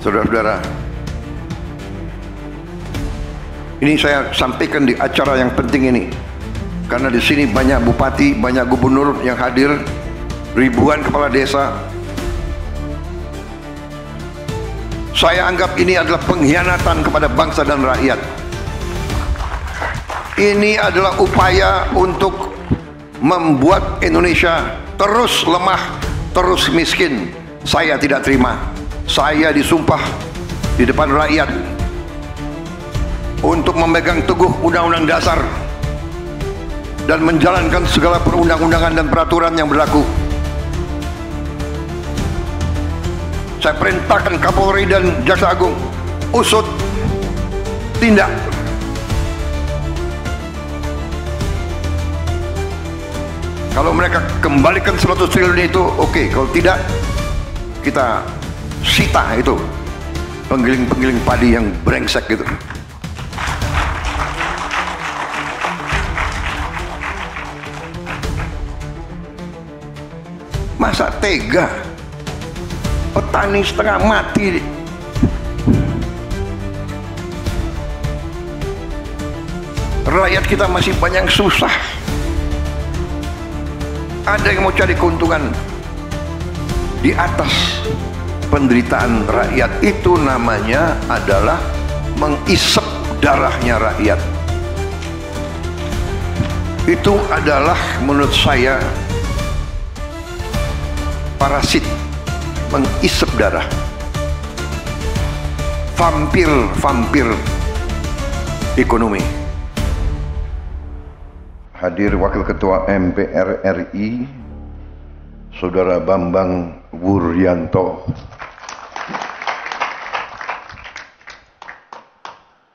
Saudara-saudara, ini saya sampaikan di acara yang penting ini karena di sini banyak bupati, banyak gubernur yang hadir, ribuan kepala desa. Saya anggap ini adalah pengkhianatan kepada bangsa dan rakyat. Ini adalah upaya untuk membuat Indonesia terus lemah, terus miskin. Saya tidak terima. Saya disumpah di depan rakyat untuk memegang teguh Undang-Undang Dasar dan menjalankan segala perundang-undangan dan peraturan yang berlaku. Saya perintahkan Kapolri dan Jaksa Agung usut, tindak. Kalau mereka kembalikan 100 triliun itu oke. Kalau tidak, kita sita itu penggiling-penggiling padi yang brengsek gitu. Masa tega petani setengah mati, rakyat kita masih banyak susah. Ada yang mau cari keuntungan di atas penderitaan rakyat. Itu namanya adalah mengisep darahnya rakyat. Itu adalah menurut saya parasit, mengisep darah, vampir ekonomi. Hadir Wakil Ketua MPR RI Saudara Bambang Wuryanto.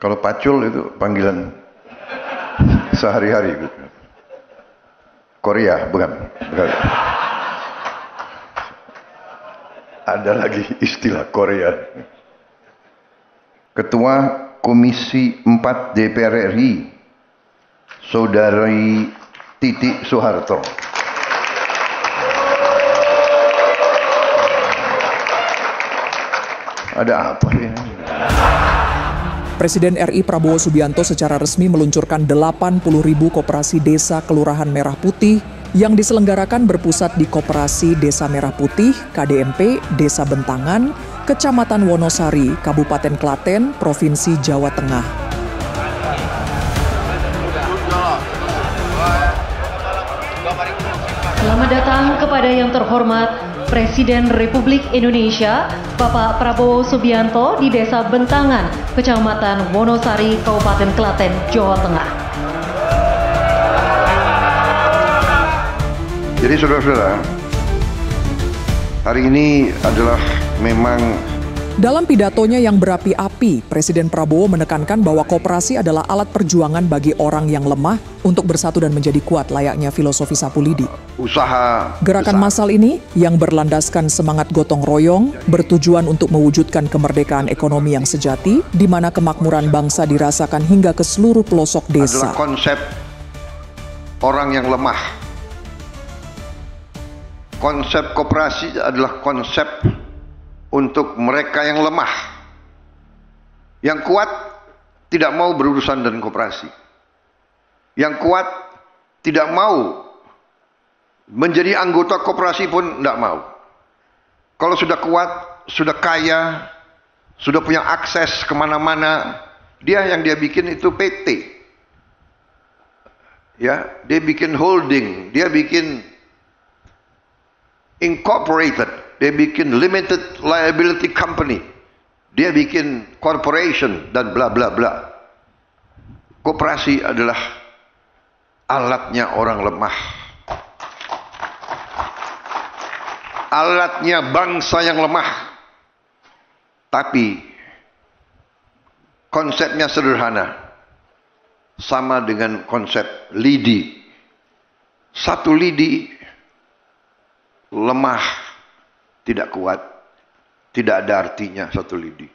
Kalau Pacul itu panggilan sehari-hari gitu. Korea, bukan. Ada lagi istilah Korea. Ketua Komisi 4 DPR RI Saudari Titi Soeharto. Ada apa ini? Presiden RI Prabowo Subianto secara resmi meluncurkan 80.000 koperasi desa Kelurahan Merah Putih yang diselenggarakan berpusat di Koperasi Desa Merah Putih, KDMP, Desa Bentangan, Kecamatan Wonosari, Kabupaten Klaten, Provinsi Jawa Tengah. Selamat datang kepada yang terhormat Presiden Republik Indonesia, Bapak Prabowo Subianto di Desa Bentangan, Kecamatan Wonosari, Kabupaten Klaten, Jawa Tengah. Jadi saudara-saudara, hari ini adalah memang. Dalam pidatonya yang berapi-api, Presiden Prabowo menekankan bahwa koperasi adalah alat perjuangan bagi orang yang lemah untuk bersatu dan menjadi kuat layaknya filosofi Sapulidi. Usaha Gerakan massal ini yang berlandaskan semangat gotong royong bertujuan untuk mewujudkan kemerdekaan ekonomi yang sejati di mana kemakmuran bangsa dirasakan hingga ke seluruh pelosok desa. Adalah konsep orang yang lemah. Konsep koperasi adalah konsep untuk mereka yang lemah. Yang kuat tidak mau berurusan dengan koperasi. Yang kuat tidak mau menjadi anggota koperasi pun tidak mau. Kalau sudah kuat, sudah kaya, sudah punya akses kemana-mana, yang dia bikin itu PT. Ya, dia bikin holding, dia bikin incorporated, dia bikin limited liability company, dia bikin corporation dan bla bla bla. Koperasi adalah alatnya orang lemah, alatnya bangsa yang lemah. Tapi konsepnya sederhana, sama dengan konsep lidi. Satu lidi lemah, tidak kuat, tidak ada artinya satu lidi.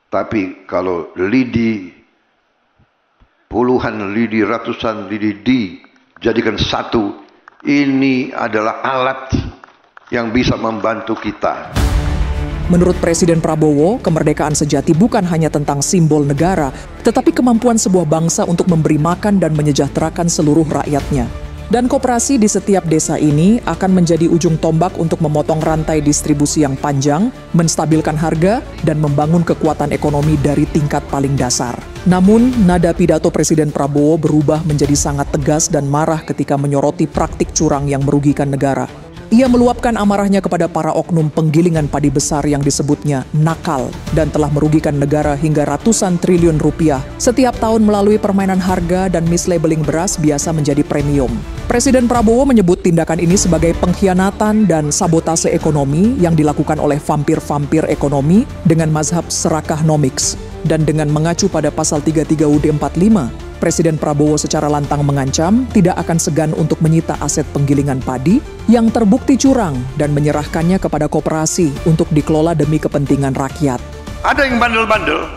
Tapi kalau lidi, puluhan lidi, ratusan lidi dijadikan satu, ini adalah alat yang bisa membantu kita. Menurut Presiden Prabowo, kemerdekaan sejati bukan hanya tentang simbol negara, tetapi kemampuan sebuah bangsa untuk memberi makan dan menyejahterakan seluruh rakyatnya. Dan koperasi di setiap desa ini akan menjadi ujung tombak untuk memotong rantai distribusi yang panjang, menstabilkan harga, dan membangun kekuatan ekonomi dari tingkat paling dasar. Namun, nada pidato Presiden Prabowo berubah menjadi sangat tegas dan marah ketika menyoroti praktik curang yang merugikan negara. Ia meluapkan amarahnya kepada para oknum penggilingan padi besar yang disebutnya nakal dan telah merugikan negara hingga ratusan triliun rupiah setiap tahun melalui permainan harga dan mislabeling beras biasa menjadi premium. Presiden Prabowo menyebut tindakan ini sebagai pengkhianatan dan sabotase ekonomi yang dilakukan oleh vampir-vampir ekonomi dengan mazhab serakahnomics. Dan dengan mengacu pada pasal 33 UUD 45, Presiden Prabowo secara lantang mengancam tidak akan segan untuk menyita aset penggilingan padi yang terbukti curang dan menyerahkannya kepada koperasi untuk dikelola demi kepentingan rakyat. Ada yang bandel-bandel,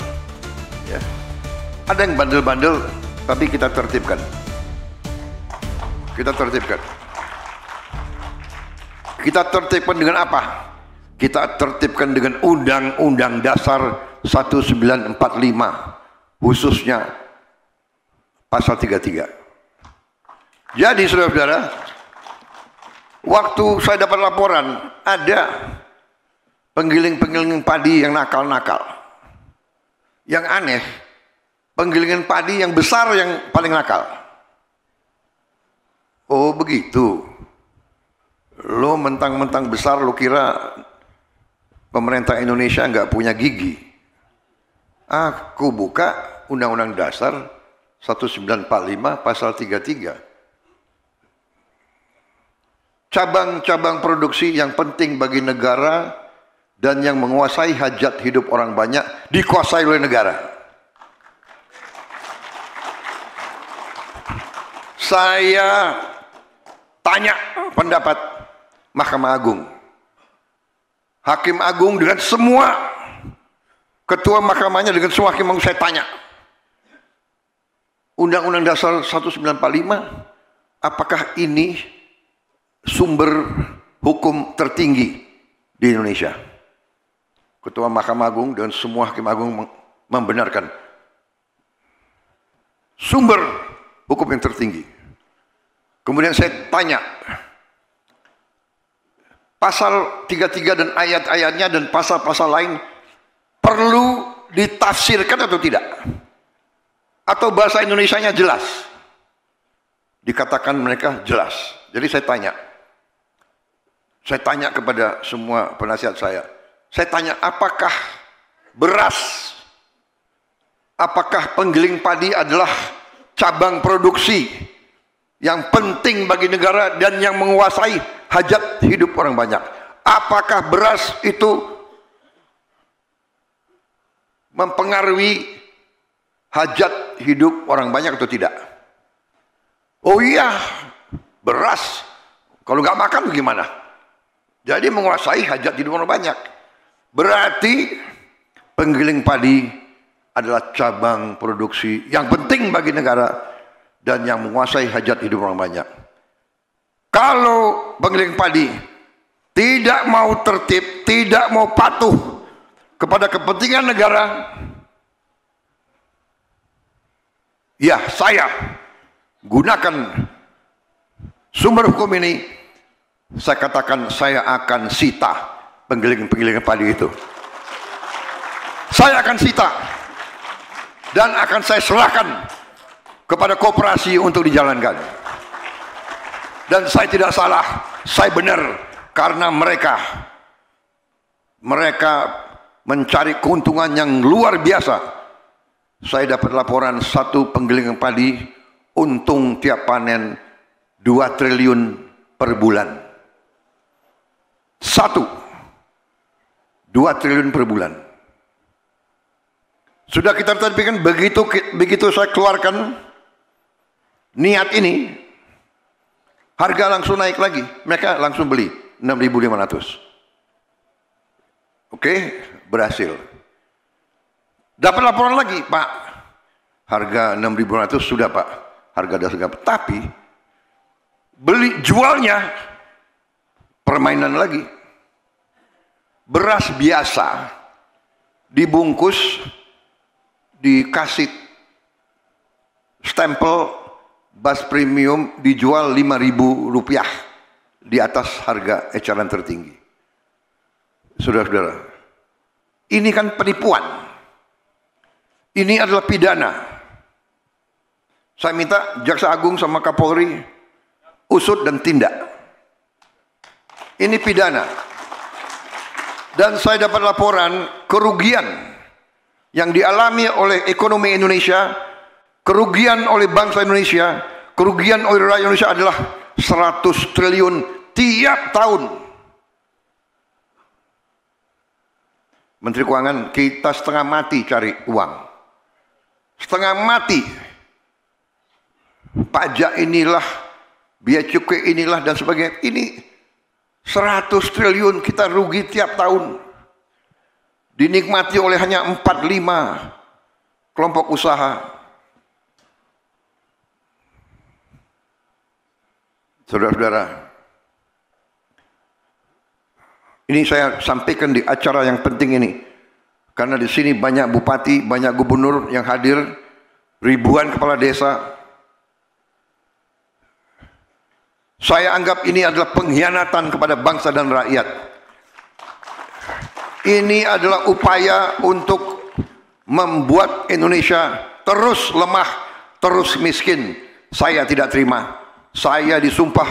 ya. Ada yang bandel-bandel, tapi kita tertibkan. Kita tertibkan. Kita tertibkan dengan apa? Kita tertibkan dengan Undang-Undang Dasar 1945, khususnya pasal 33. Jadi saudara-saudara, waktu saya dapat laporan ada penggiling-penggiling padi yang nakal-nakal. Yang aneh, penggilingan padi yang besar yang paling nakal. Oh begitu. Lo mentang-mentang besar lo kira pemerintah Indonesia nggak punya gigi. Aku buka Undang-Undang Dasar 1945 pasal 33. Cabang-cabang produksi yang penting bagi negara dan yang menguasai hajat hidup orang banyak dikuasai oleh negara. Saya tanya pendapat Mahkamah Agung. Hakim Agung dengan semua ketua mahkamahnya, dengan semua hakim agung saya tanya. Undang-Undang Dasar 1945, apakah ini sumber hukum tertinggi di Indonesia? Ketua Mahkamah Agung dan semua hakim agung membenarkan sumber hukum yang tertinggi. Kemudian saya tanya, pasal 33 dan ayat-ayatnya dan pasal-pasal lain perlu ditafsirkan atau tidak? Atau bahasa Indonesianya jelas? Dikatakan mereka jelas. Jadi saya tanya kepada semua penasihat saya tanya, apakah beras, apakah penggiling padi adalah cabang produksi yang penting bagi negara dan yang menguasai hajat hidup orang banyak? Apakah beras itu mempengaruhi hajat hidup orang banyak atau tidak? Oh iya, beras kalau nggak makan gimana? Jadi menguasai hajat hidup orang banyak. Berarti penggiling padi adalah cabang produksi yang penting bagi negara dan yang menguasai hajat hidup orang banyak. Kalau penggiling padi tidak mau tertib, tidak mau patuh kepada kepentingan negara, ya saya gunakan sumber hukum ini, saya katakan saya akan sita penggilingan padi itu. Saya akan sita dan akan saya serahkan kepada koperasi untuk dijalankan. Dan saya tidak salah, saya benar, karena mereka mencari keuntungan yang luar biasa. Saya dapat laporan satu penggilingan padi untung tiap panen 2 triliun per bulan. 2 triliun per bulan. Sudah kita terpikirkan, begitu saya keluarkan niat ini, harga langsung naik lagi. Mereka langsung beli 6.500. Oke, berhasil. Dapat laporan lagi, Pak. Harga 6.500 sudah, Pak. Harga dasar. Tapi jualnya permainan lagi. beras biasa dibungkus, dikasih stempel beras premium, dijual Rp5.000 di atas harga eceran tertinggi. Saudara-saudara, ini kan penipuan. Ini adalah pidana. Saya minta Jaksa Agung sama Kapolri usut dan tindak. Ini pidana. Dan saya dapat laporan kerugian yang dialami oleh ekonomi Indonesia, kerugian oleh bangsa Indonesia, kerugian oleh rakyat Indonesia adalah 100 triliun tiap tahun. Menteri Keuangan, kita setengah mati cari uang. Setengah mati. Pajak inilah, biaya cukai inilah dan sebagainya. Ini 100 triliun kita rugi tiap tahun. Dinikmati oleh hanya 4-5 kelompok usaha. Saudara-saudara, ini saya sampaikan di acara yang penting ini. Karena di sini banyak bupati, banyak gubernur yang hadir, ribuan kepala desa. Saya anggap ini adalah pengkhianatan kepada bangsa dan rakyat. Ini adalah upaya untuk membuat Indonesia terus lemah, terus miskin. Saya tidak terima. Saya disumpah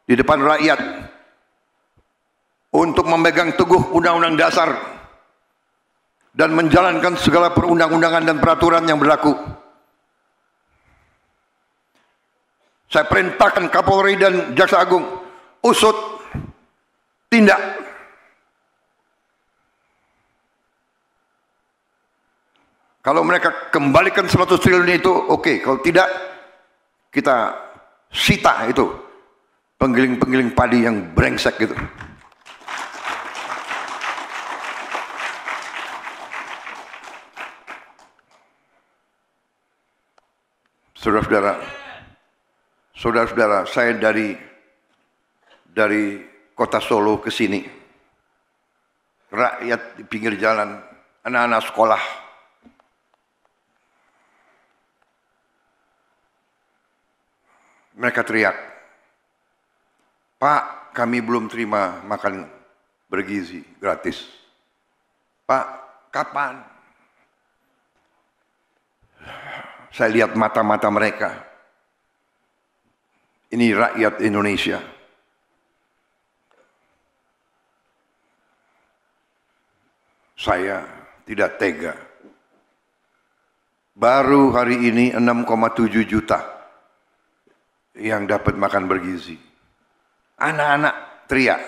di depan rakyat untuk memegang teguh Undang-Undang Dasar dan menjalankan segala perundang-undangan dan peraturan yang berlaku. Saya perintahkan Kapolri dan Jaksa Agung usut, tindak. Kalau mereka kembalikan 100 triliun itu oke. Kalau tidak, kita sita itu penggiling-penggiling padi yang brengsek gitu. Saudara-saudara, saya dari kota Solo ke sini, rakyat di pinggir jalan, anak-anak sekolah, mereka teriak, "Pak, kami belum terima makan bergizi gratis. Pak, kapan?" Saya lihat mata-mata mereka. Ini rakyat Indonesia. Saya tidak tega. Baru hari ini 6,7 juta yang dapat makan bergizi. Anak-anak teriak.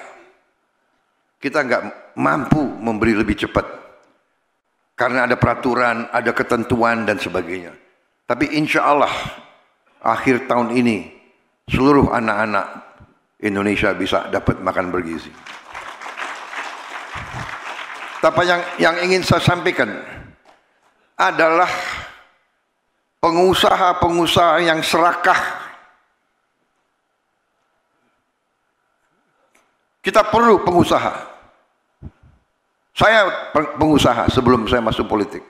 Kita nggak mampu memberi lebih cepat. Karena ada peraturan, ada ketentuan dan sebagainya. Tapi insya Allah akhir tahun ini seluruh anak-anak Indonesia bisa dapat makan bergizi. Tapi yang ingin saya sampaikan adalah pengusaha-pengusaha yang serakah. Kita perlu pengusaha. Saya pengusaha sebelum saya masuk politik.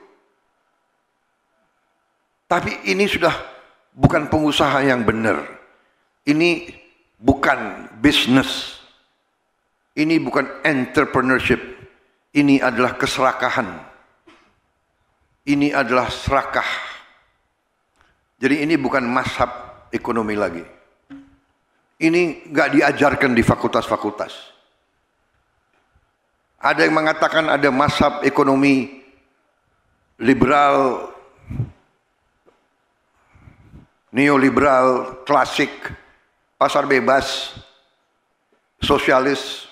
Tapi ini sudah bukan pengusaha yang benar. Ini bukan bisnis. Ini bukan entrepreneurship. Ini adalah keserakahan. Ini adalah serakah. Jadi ini bukan mazhab ekonomi lagi. Ini nggak diajarkan di fakultas-fakultas. Ada yang mengatakan ada mazhab ekonomi liberal, neoliberal, klasik, pasar bebas, sosialis,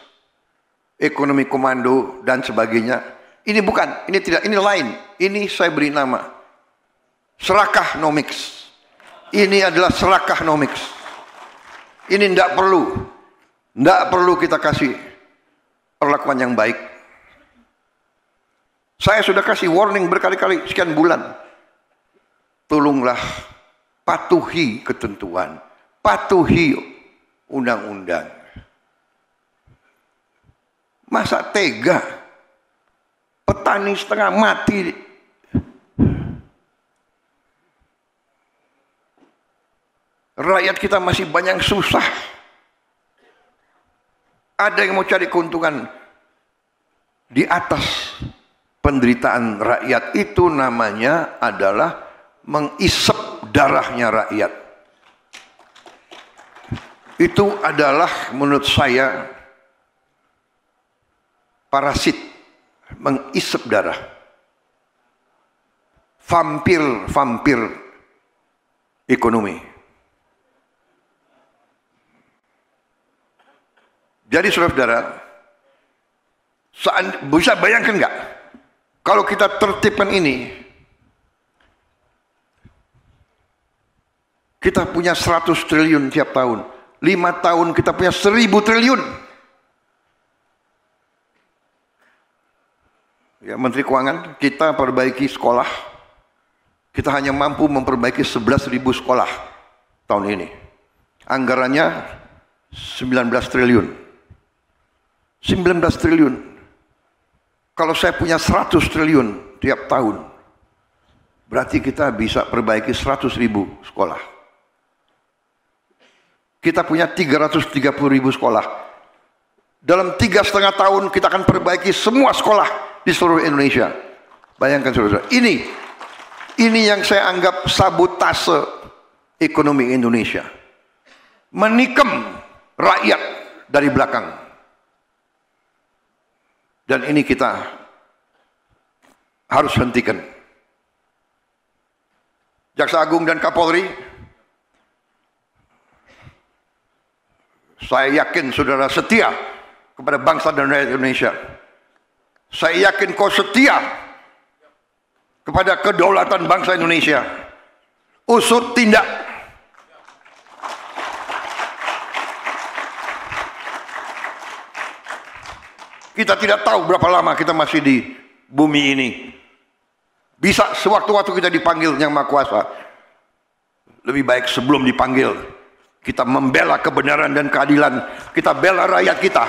ekonomi komando, dan sebagainya. Ini bukan, ini tidak, ini lain. Ini saya beri nama serakahnomics. Ini adalah serakahnomics. Ini tidak perlu kita kasih perlakuan yang baik. Saya sudah kasih warning berkali-kali sekian bulan. Tolonglah patuhi ketentuan, patuhi undang-undang. Masa tega? Petani setengah mati. Rakyat kita masih banyak susah. Ada yang mau cari keuntungan di atas penderitaan rakyat. Itu namanya adalah mengisep darahnya rakyat. Itu adalah menurut saya parasit, mengisep darah. Vampir ekonomi. Jadi saudara-saudara, bisa bayangkan nggak kalau kita tertibkan ini, kita punya 100 triliun tiap tahun, 5 tahun kita punya 1000 triliun. Ya, Menteri Keuangan, kita perbaiki sekolah, kita hanya mampu memperbaiki 11.000 sekolah tahun ini. Anggarannya 19 triliun. 19 triliun. Kalau saya punya 100 triliun tiap tahun, berarti kita bisa perbaiki 100.000 sekolah. Kita punya 330.000 sekolah. Dalam 3,5 tahun kita akan perbaiki semua sekolah di seluruh Indonesia. Bayangkan saudara, ini yang saya anggap sabotase ekonomi Indonesia. Menikam rakyat dari belakang. Dan ini kita harus hentikan. Jaksa Agung dan Kapolri, saya yakin saudara setia kepada bangsa dan rakyat Indonesia. Saya yakin kau setia kepada kedaulatan bangsa Indonesia. Usut tindak. Kita tidak tahu berapa lama kita masih di bumi ini. Bisa sewaktu-waktu kita dipanggil Yang Maha Kuasa. Lebih baik sebelum dipanggil, kita membela kebenaran dan keadilan. Kita bela rakyat kita.